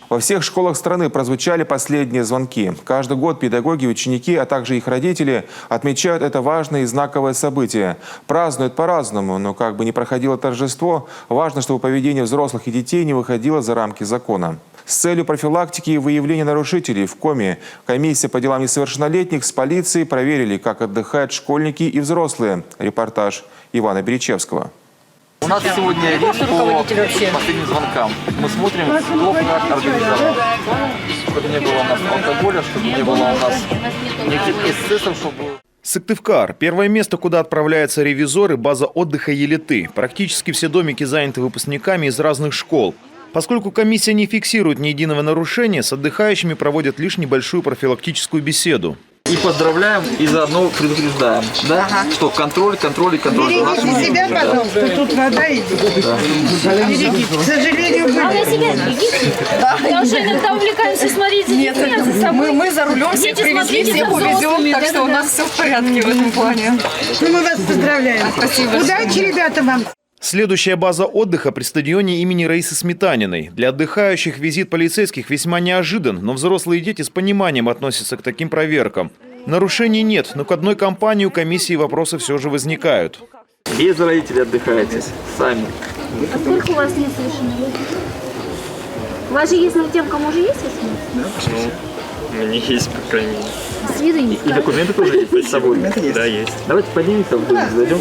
Во всех школах страны прозвучали последние звонки. Каждый год педагоги, ученики, а также их родители отмечают это важное и знаковое событие. Празднуют по-разному, но как бы ни проходило торжество, важно, чтобы поведение взрослых и детей не выходило за рамки закона. С целью профилактики и выявления нарушителей в Коми комиссия по делам несовершеннолетних с полицией проверили, как отдыхают школьники и взрослые. Репортаж Ивана Беречевского. У нас сегодня речь по последним звонкам. Мы смотрим, кто как организовал. Чтобы не было у нас алкоголя, чтобы не было у нас никаких эксцессов, чтобы... Сыктывкар – первое место, куда отправляются ревизоры, база отдыха Елеты. Практически все домики заняты выпускниками из разных школ. Поскольку комиссия не фиксирует ни единого нарушения, с отдыхающими проводят лишь небольшую профилактическую беседу. И поздравляем, и заодно предупреждаем, да? Что контроль. Берегите себя, пожалуйста, тут вода идет. Да. Берегите, к сожалению, Главное себя берегите. Потому что иногда увлекаемся смотреть за детьми, за собой. Мы за рулем всех привезли, всех увезем, так что у нас все в порядке в этом плане. Ну, мы вас поздравляем. Спасибо. Удачи, ребята, вам. Следующая база отдыха при стадионе имени Раисы Сметаниной. Для отдыхающих визит полицейских весьма неожидан, но взрослые дети с пониманием относятся к таким проверкам. Нарушений нет, но к одной компании у комиссии вопросы все же возникают. Без родителей отдыхаете сами. А сколько у вас несовершеннолетних? У вас же есть тем, кому уже есть 18? Ну, у них есть, по крайней мере. С виду не И скажешь. документы тоже есть с собой? Да, есть. Давайте поднимемся, зайдем.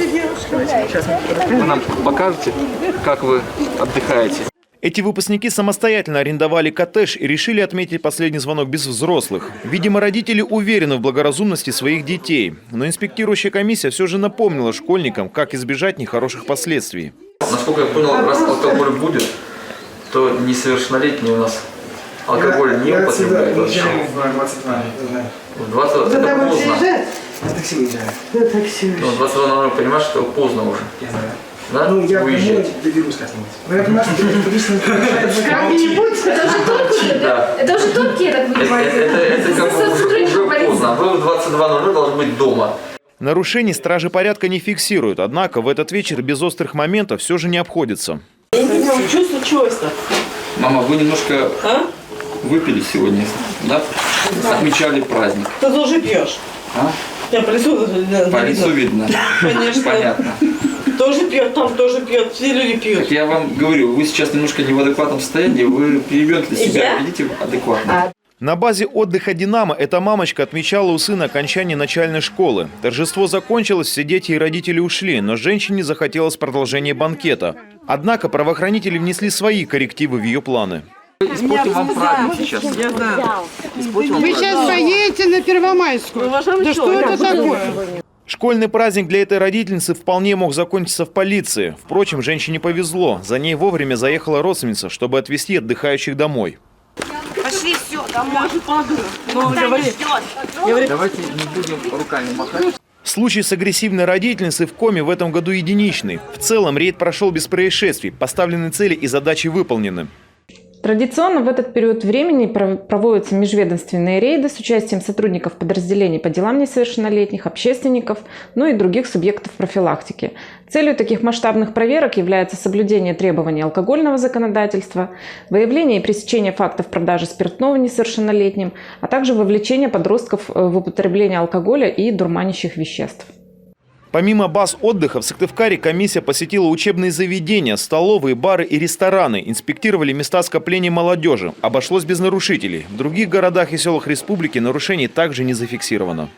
Вы нам покажете, как вы отдыхаете. Эти выпускники самостоятельно арендовали коттедж и решили отметить последний звонок без взрослых. Видимо, родители уверены в благоразумности своих детей. Но инспектирующая комиссия все же напомнила школьникам, как избежать нехороших последствий. Насколько я понял, раз алкоголь будет, то несовершеннолетний у нас алкоголь не употребляет. В 20 это поздно. На такси уезжаю. Ну, в 22 понимаешь, что поздно уже. Да? Ну, я Уезжать. доберусь как-нибудь. Ну, я понимаю, что туристам Как-нибудь. Это уже топки, Да. это уже топки, я так понимаю. Это как бы уже поздно. Вы в 22:00 должны быть дома. Нарушений стражи порядка не фиксируют, однако в этот вечер без острых моментов все же не обходится. Я не знаю, что случилось-то? Мама, вы немножко выпили сегодня, да? Отмечали праздник. Ты тоже пьешь. А? Я по лицу По лицу видно. Конечно. Понятно. Тоже пьет, там тоже пьет, все люди пьют. Так я вам говорю, вы сейчас немножко не в адекватном состоянии, вы ребенка себя Я? ведите адекватно. На базе отдыха «Динамо» эта мамочка отмечала у сына окончание начальной школы. Торжество закончилось, все дети и родители ушли, но женщине захотелось продолжения банкета. Однако правоохранители внесли свои коррективы в ее планы. Испортим вам праздник сейчас. Я знаю. Испортим вам Вы праздник. сейчас поедете на Первомайскую. Да что это такое? Школьный праздник для этой родительницы вполне мог закончиться в полиции. Впрочем, женщине повезло. За ней вовремя заехала родственница, чтобы отвезти отдыхающих домой. Пошли, все, домой. Ну, говори. Давайте не будем руками махать. Случай с агрессивной родительницей в Коми в этом году единичный. В целом рейд прошел без происшествий, поставленные цели и задачи выполнены. Традиционно в этот период времени проводятся межведомственные рейды с участием сотрудников подразделений по делам несовершеннолетних, общественников, ну и других субъектов профилактики. Целью таких масштабных проверок является соблюдение требований алкогольного законодательства, выявление и пресечение фактов продажи спиртного несовершеннолетним, а также вовлечение подростков в употребление алкоголя и дурманящих веществ. Помимо баз отдыха, в Сыктывкаре комиссия посетила учебные заведения, столовые, бары и рестораны, инспектировали места скопления молодежи. Обошлось без нарушителей. В других городах и селах республики нарушений также не зафиксировано.